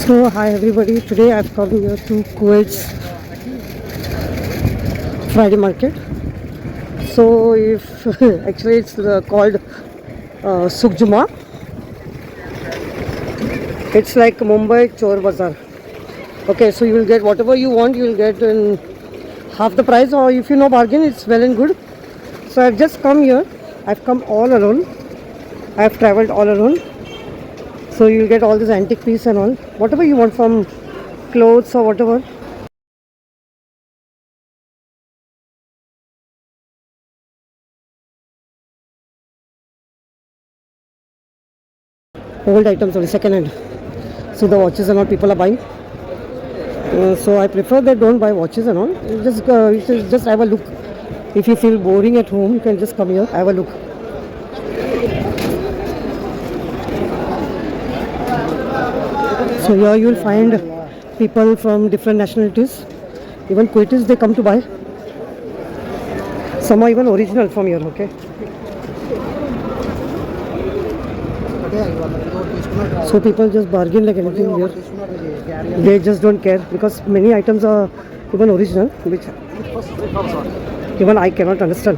So hi everybody, today I've come here to Kuwait's Friday market. So if actually it's called Suk Juma. It's like Mumbai Chor Bazaar. Okay, so you will get whatever you want, you will get in half the price, or if you know bargain, it's well and good. So I've just come here. I've come all alone. I've traveled all alone. So you'll get all this antique piece and all, whatever you want from clothes or whatever. Old items only, second hand. See the watches and all people are buying. So I prefer that don't buy watches and all. You should just have a look. If you feel boring at home, you can just come here, have a look. So here you will find people from different nationalities. Even Kuwaitis, they come to buy. Some are even original from here, okay. So people just bargain like anything here. They just don't care because many items are even original, which even I cannot understand.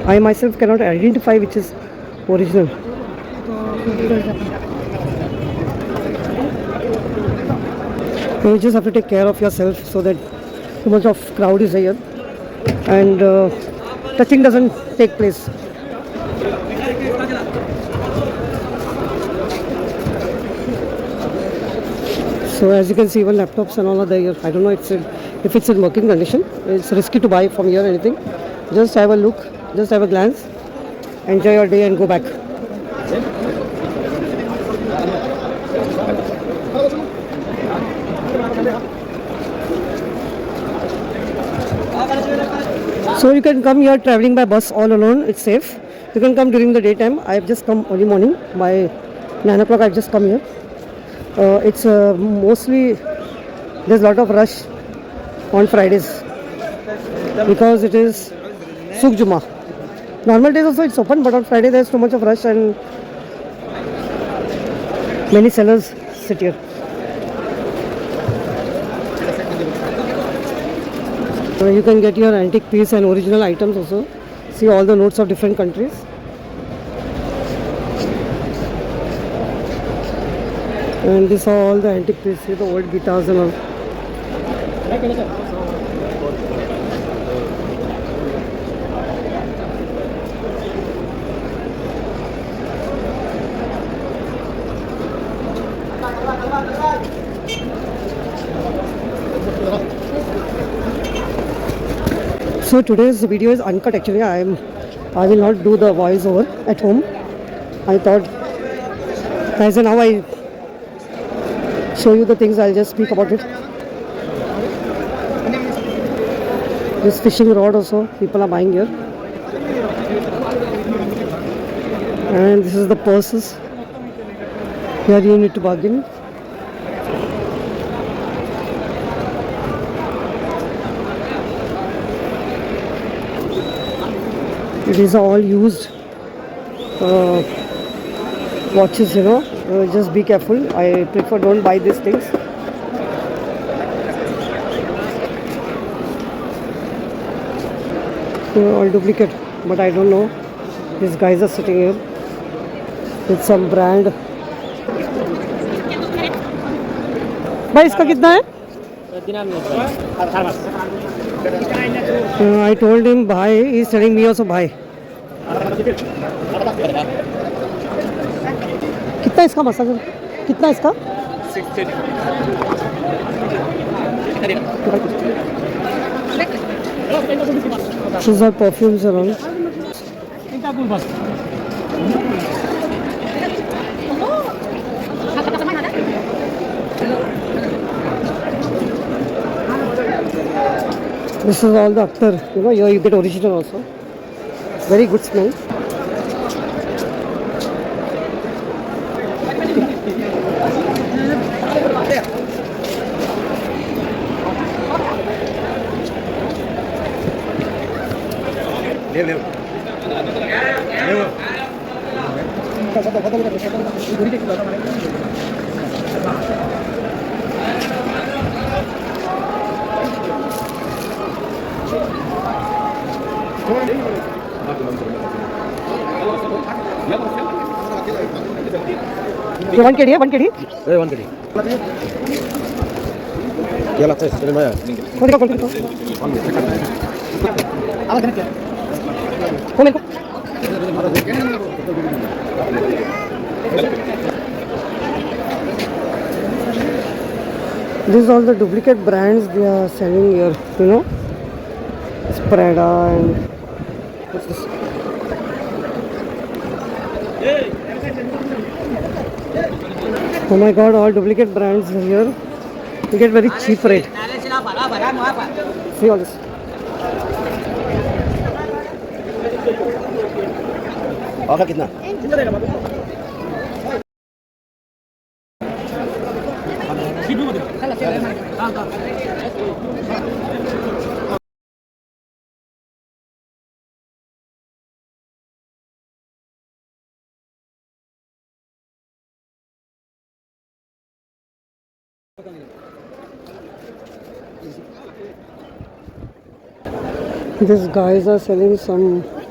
I myself cannot identify which is original. You just have to take care of yourself so that too much of crowd is here and touching doesn't take place. So as you can see, even laptops and all are there. I don't know if it's in working condition. It's risky to buy from here anything. Just have a look, just have a glance, enjoy your day and go back. So you can come here traveling by bus all alone, it's safe. You can come during the daytime. I have just come early morning, by 9 o'clock I have just come here. It's mostly, there's a lot of rush on Fridays because it is Suk Juma. Normal days also it's open, but on Friday there's too much of rush and many sellers sit here. You can get your antique piece and original items also. See all the notes of different countries. And these are all the antique pieces, see the old guitars and all. So today's video is uncut actually. I will not do the voice over at home. I thought as and how I show you the things, I'll just speak about it. This fishing rod also people are buying here. And this is the purses. Here you need to bargain. These are all used watches, you know. Just be careful. I prefer don't buy these things. All duplicate, but I don't know. These guys are sitting here with some brand. भाई इसका कितना है? I told him buy. He's telling me also buy. कितना इसका massage? कितना इसका? 630. These are perfumes around. This is all the Akhtar, you know, here you get original also. Very good smell. ये 1 KD है, 1 KD? ए 1 KD क्या लगता है चले भैया कौन दिखाओ वो मेरे को these are all the duplicate brands they are selling here, you know. It's Prada and what's this? Oh my god, all duplicate brands are here. You get very cheap rate. See all this. आपका कितना These guys are selling some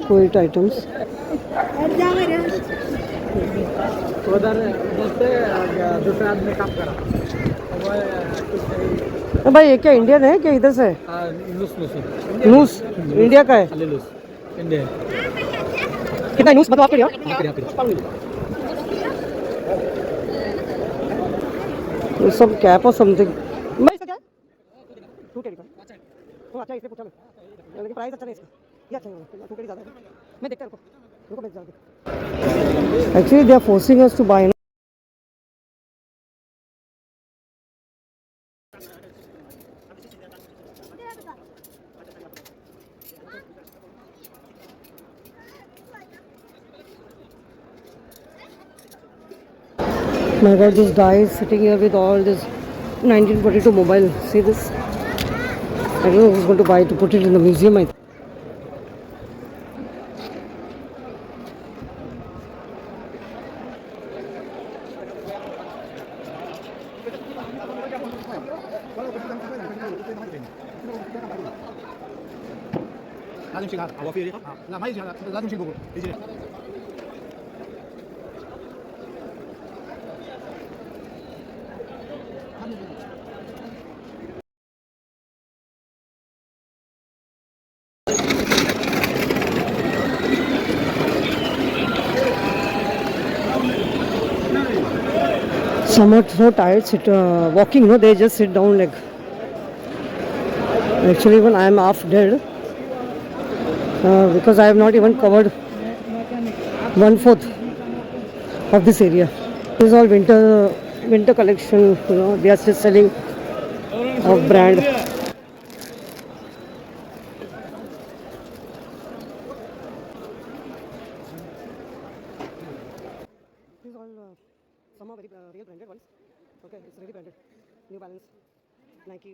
weight items. भाई ये क्या Indian है क्या इधर से? Loose India का है। इंडिया कितना लूस मतलब आपके लिए? ये सब कैप और समथिंग। भाई इसका क्या है? 2 KD का। तो अच्छा इससे पूछा मैं। लेकिन प्राइस अच्छा नहीं इसका। ये अच्छा है 2 KD ज़्यादा है। मैं देखता रुको मैं जाके। Actually they are forcing us to buy. My god, this guy is sitting here with all this 1942 mobile. See this? I don't know who's going to buy it to put it in the museum. I think. لازم شيء هذا هو في لا ما يجي هذا لازم شيء بقول يجي Some are so tired walking, no, they just sit down like. Actually, even I am half dead because I have not even covered 1/4 of this area. This is all winter collection. You know, they are just selling of brand. These all some are very real branded ones. Okay, it's really branded. New Balance, Nike.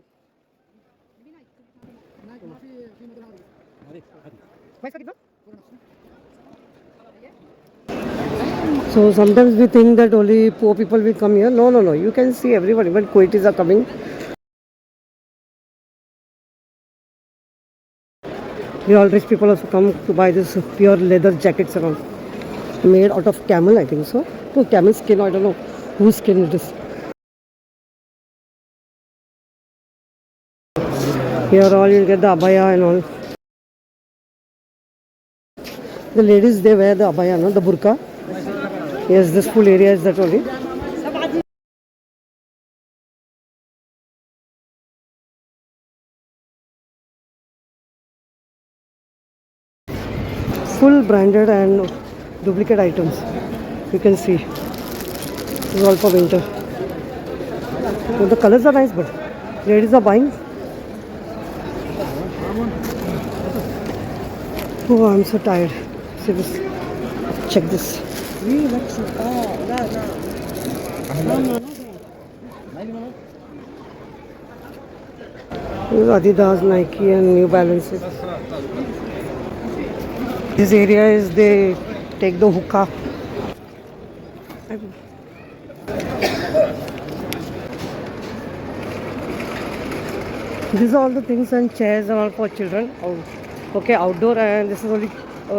Price कितना? So sometimes we think that only poor people will come here. No. You can see everyone. Even Kuwaitis are coming. The all rich people also come to buy this pure leather jackets around. Made out of camel, I think so. No, camel skin. I don't know whose skin it is. Here all you get the abaya and all. The ladies they wear the abaya, no, the burqa. Yes, this full area is that only. Full branded and duplicate items. You can see. This is all for winter. So the colors are nice, but ladies are buying. Oh, I'm so tired. See this. Check this. This is Adidas, Nike and New Balance. This area is they take the hookah. These are all the things and chairs and all for children. Okay, outdoor, and this is only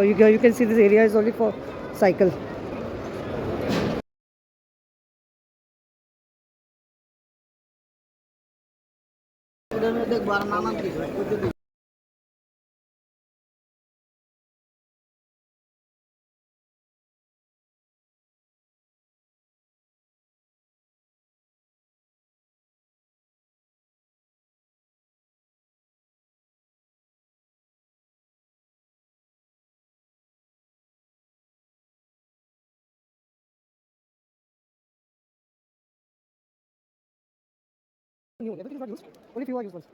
you can see this area is only for cycle. New, everything is not used. Only few are used ones.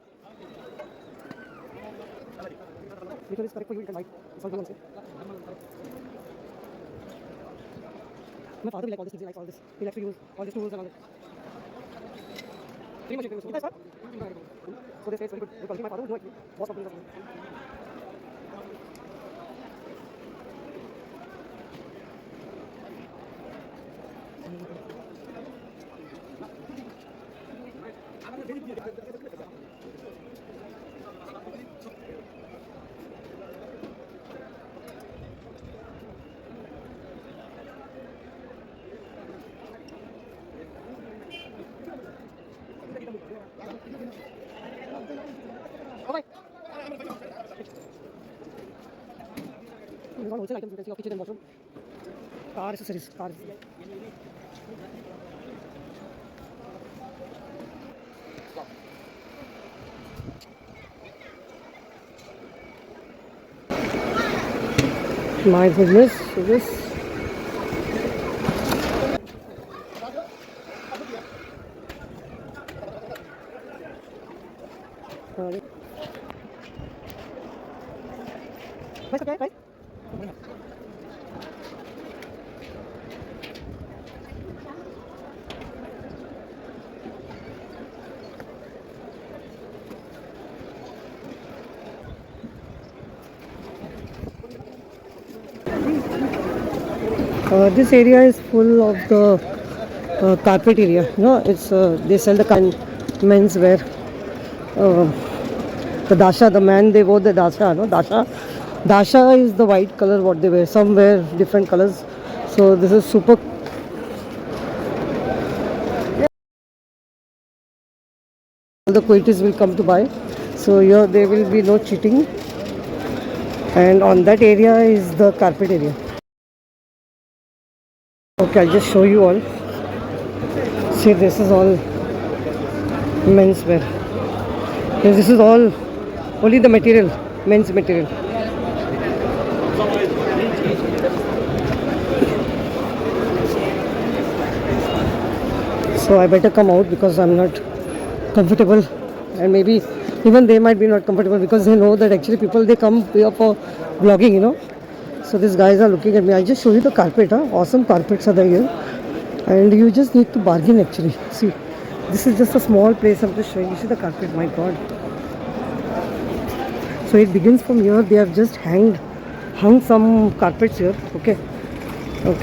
Whichever is correct for you, you can buy. It's all good on sale. My father will like all this. He likes all this. He likes to use all these tools and all that. Pretty much famous. You guys are? So they say it's very good. Good quality. My father would know actually. Boss company is also. Okay. There's one wholesale items you can see of kitchen and washroom. Car accessories. Car. My goodness, this. Price okay, right? This area is full of the carpet area. You know, it's they sell the men's wear. The dasha, the man they wore the dasha. No, dasha is the white color what they wear. Some wear different colors. So this is super. All the Kuwaitis will come to buy. So here there will be no cheating. And on that area is the carpet area. Okay, I'll just show you all. See, this is all men's wear. And this is all only the material, men's material. So I better come out because I'm not comfortable, and maybe even they might be not comfortable because they know that actually people they come here for vlogging, you know. So these guys are looking at me. I just show you the carpet, huh? Awesome carpets are there here, and you just need to bargain actually. See, this is just a small place. I'm just showing you. See the carpet, my God. So it begins from here. They have just hung some carpets here. Okay.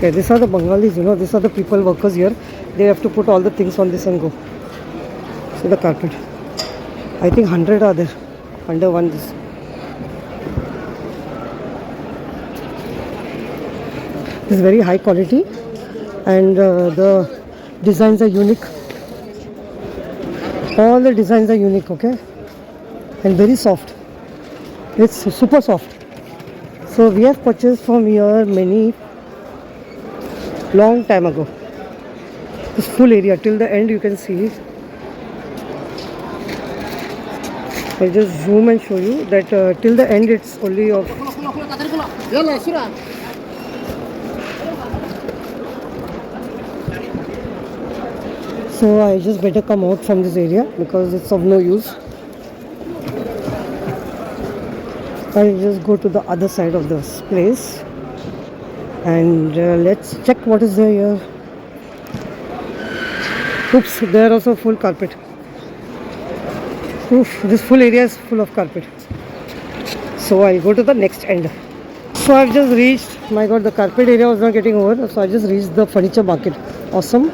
These are the Bengalis, you know. These are the people workers here. They have to put all the things on this and go. See the carpet. I think 100 are there under one this. This is very high quality, and the designs are unique. All the designs are unique, okay, and very soft. It's super soft. So we have purchased from here many long time ago. This full area till the end you can see. I'll just zoom and show you that till the end it's only of. So I just better come out from this area because it's of no use. I'll just go to the other side of this place and let's check what is there here. Oops, there also full carpet. Oof, this full area is full of carpet. So I'll go to the next end. So I've just reached, my God, the carpet area was not getting over. So I just reached the furniture market. Awesome.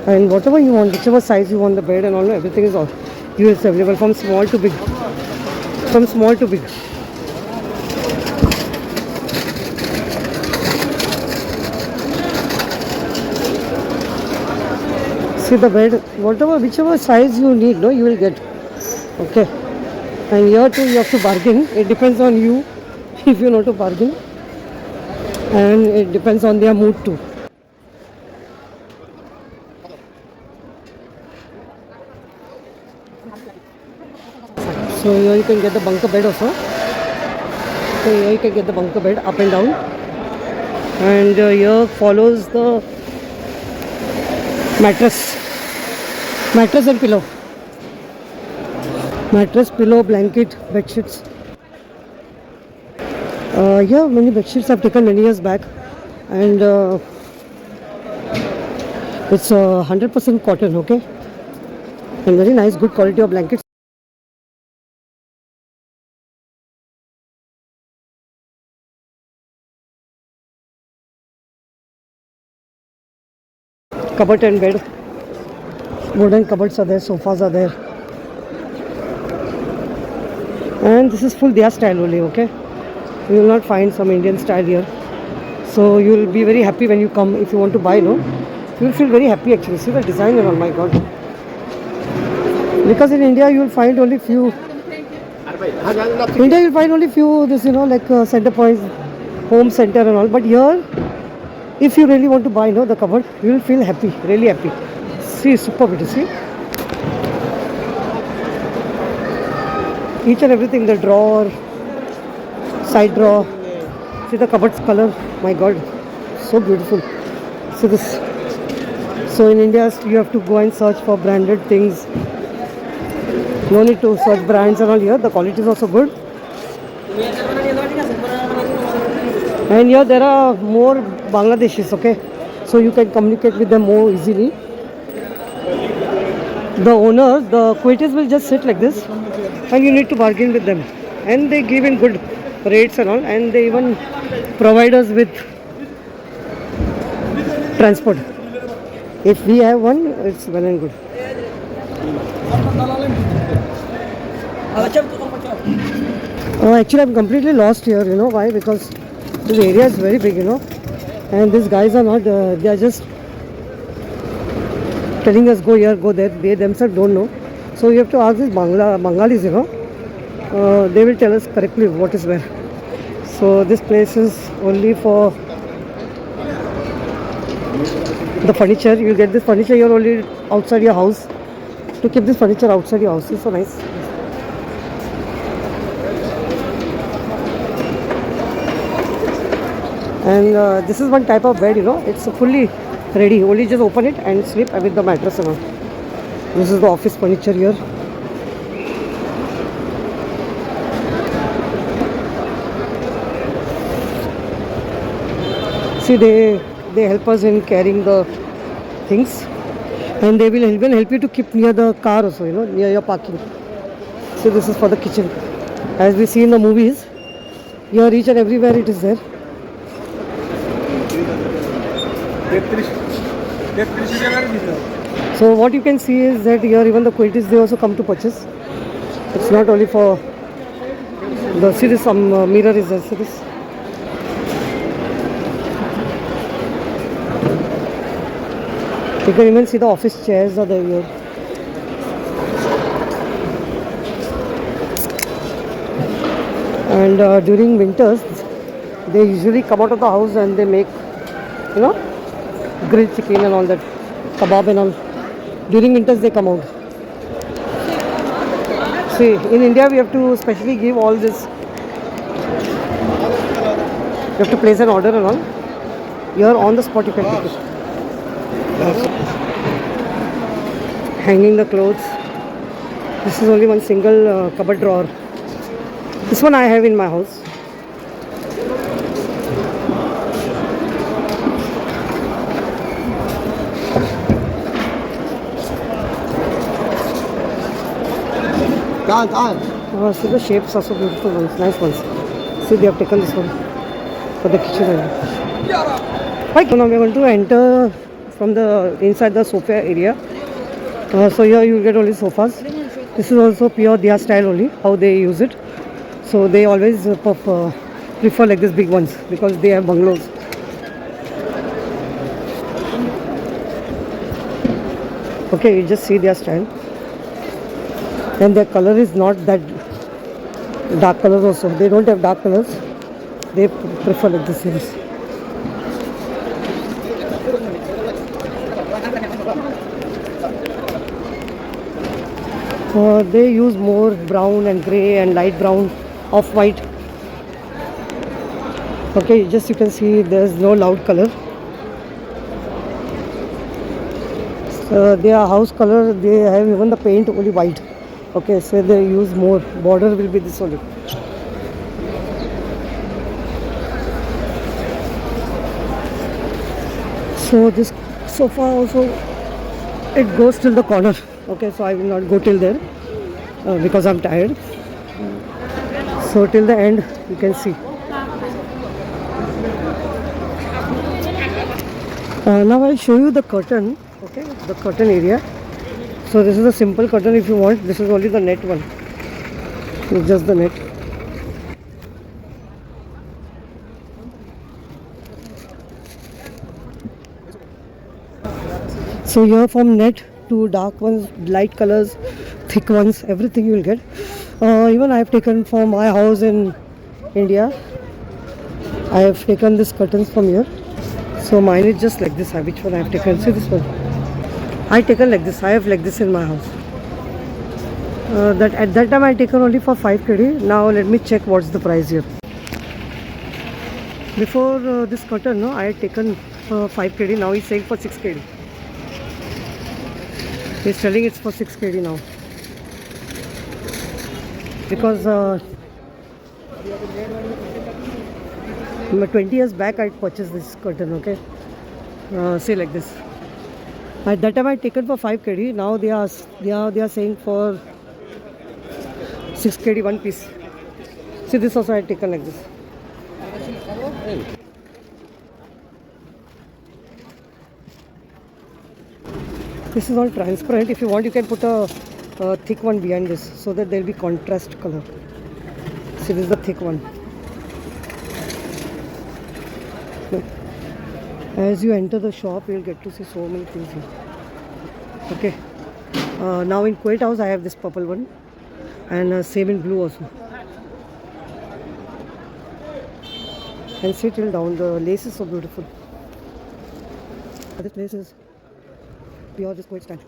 And whatever you want, whichever size you want, the bed and all, everything is all US available from small to big. From small to big. See the bed, whichever size you need, no, you will get. Okay. And here too you have to bargain. It depends on you if you know to bargain. And it depends on their mood too. So here you can get the bunker bed also. So here you can get the bunker bed up and down. And here follows the mattress and pillow. Mattress, pillow, blanket, bed sheets. Yeah, many bed sheets I've taken many years back, and it's 100% cotton, okay, and very nice, good quality of blankets. Cupboard and bed, wooden cupboards are there, sofas are there, and this is full their style only, okay. You will not find some Indian style here, so you will be very happy when you come. If you want to buy, no, you will feel very happy actually. See the design and all, my god, because in India you will find only few this, you know, like center points, home center and all, but here if you really want to buy, no, the cupboard, you will feel happy, really happy. See, superb it is, see, each and everything, the drawer, side drawer, see the cupboard's color, my god, so beautiful. See this. So in India you have to go and search for branded things, no need to search brands and all. Here the quality is also good, and here there are more Bangladeshis, okay, so you can communicate with them more easily. The owner, the Kuwaitis, will just sit like this and you need to bargain with them, and they give in good rates and all, and they even provide us with transport. If we have one, it's well and good. Actually I'm completely lost here, you know why? Because this area is very big, you know, and these guys are not, they are just telling us go here, go there. They themselves don't know, so you have to ask these Bengalis, you know, they will tell us correctly what is where. So this place is only for the furniture. You get this furniture here only outside your house, to keep this furniture outside your house. It's so nice. And this is one type of bed, you know, it's fully ready, only just open it and sleep with the mattress and all. This is the office furniture here. See, they help us in carrying the things, and they will even help you to keep near the car also, you know, near your parking. So this is for the kitchen, as we see in the movies. Here each and everywhere it is there. So what you can see is that here even the Kuwaitis, they also come to purchase. It's not only for the, see this, some mirror is there, see this. You can even see the office chairs are there here. And during winters, they usually come out of the house and they make, you know, grilled chicken and all that, kebab and all. During winters they come out. See, in India we have to specially give all this. You have to place an order and all. Here on the spot you can take it. Hanging the clothes. This is only one single cupboard drawer. This one I have in my house. See, the shapes are so beautiful ones, nice ones. See, they have taken this one for the kitchen area. Right, now we are going to enter from the inside the sofa area. So here you will get only sofas. This is also pure Dia style only, how they use it. So they always prefer like this big ones because they have bungalows. Okay, you just see their style. And their color is not that dark colors also. They don't have dark colors. They prefer like this series. They use more brown and grey and light brown, off-white. Okay, just you can see there's no loud color. Their house color, they have even the paint only white. Okay, so they use more. Border will be this only. So this sofa also, it goes till the corner. Okay, so I will not go till there because I'm tired. So till the end you can see. Now I'll show you the curtain. Okay, the curtain area. So this is a simple curtain if you want. This is only the net one. It's just the net. So here from net to dark ones, light colors, thick ones, everything you will get. Even I have taken for my house in India. I have taken this curtains from here. So mine is just like this. Which one I have taken? See this one. I taken like this. I have like this in my house. That at that time I taken only for 5 kd. Now let me check what's the price here. Before this curtain, no, I had taken 5 kd. Now he's saying for 6 kd. He's telling it's for 6 kd now. Because 20 years back I purchased this curtain. Okay, see like this. At that time I taken for 5 kd. Now they are saying for 6 kd one piece. See this also I had taken like this. This is all transparent. If you want, you can put a thick one behind this so that there will be contrast color. See, this is the thick one. As you enter the shop, you will get to see so many things here. Okay. Now in Kuwait House, I have this purple one, and same in blue also. And see till down. The lace is so beautiful. This place is pure this Kuwait style.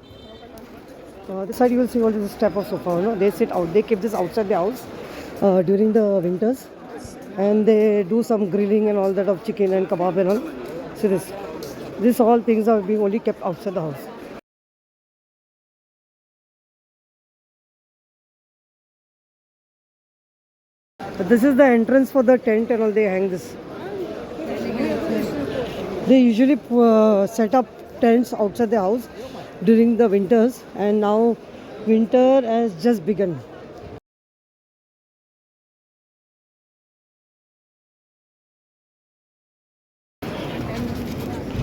This side you will see all this type of sofa. You know, they sit out. They keep this outside the house during the winters, and they do some grilling and all that of chicken and kebab and all. See this. This all things are being only kept outside the house. But this is the entrance for the tent and all. They hang this. They usually set up tents outside the house during the winters, and now winter has just begun.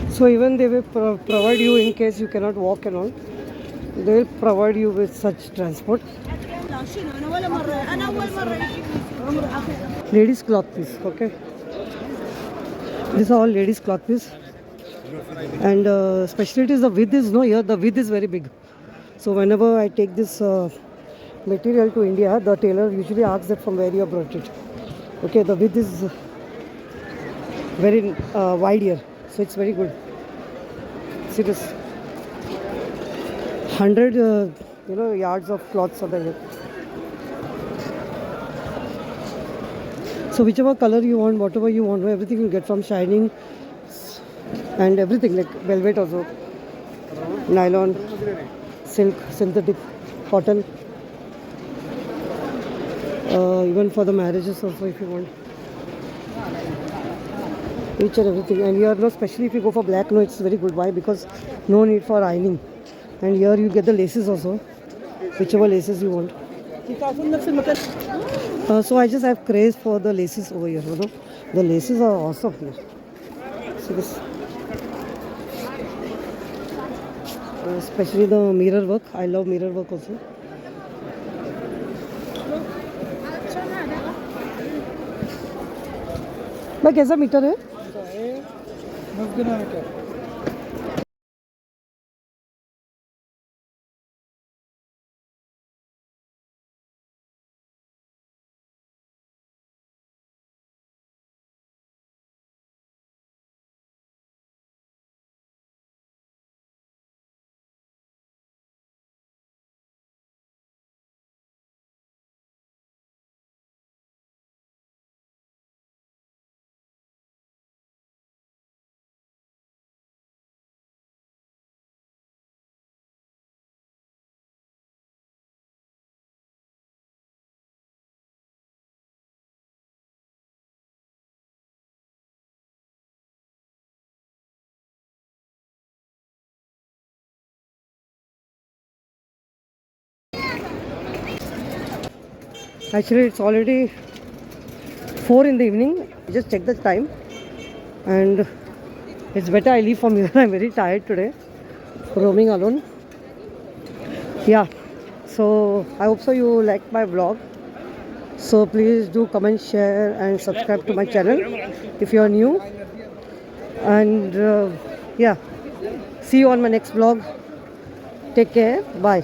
So even they will provide you in case you cannot walk and all. They will provide you with such transport. Ladies cloth piece, okay. These are all ladies cloth piece. And specialty is the width is no here. The width is very big. So whenever I take this material to India, the tailor usually asks that from where you have brought it. Okay, the width is very wide here, so it's very good. See this, 100 yards of cloths are there. So whichever color you want, whatever you want, everything you get, from shining and everything, like velvet also, nylon, silk, synthetic, cotton, even for the marriages also if you want. Each and everything. And here, no, especially if you go for black, no, it's very good. Why? Because no need for ironing. And here you get the laces also, whichever laces you want. So I just have craze for the laces over here. You know, the laces are awesome here. See this, especially the mirror work. I love mirror work also. भाई कैसा metre है? Actually, it's already 4 in the evening. Just check the time, and it's better I leave from here. I'm very tired today, roaming alone. Yeah, so I hope so you like my vlog. So please do comment, share, and subscribe to my channel if you are new. And yeah, see you on my next vlog. Take care. Bye.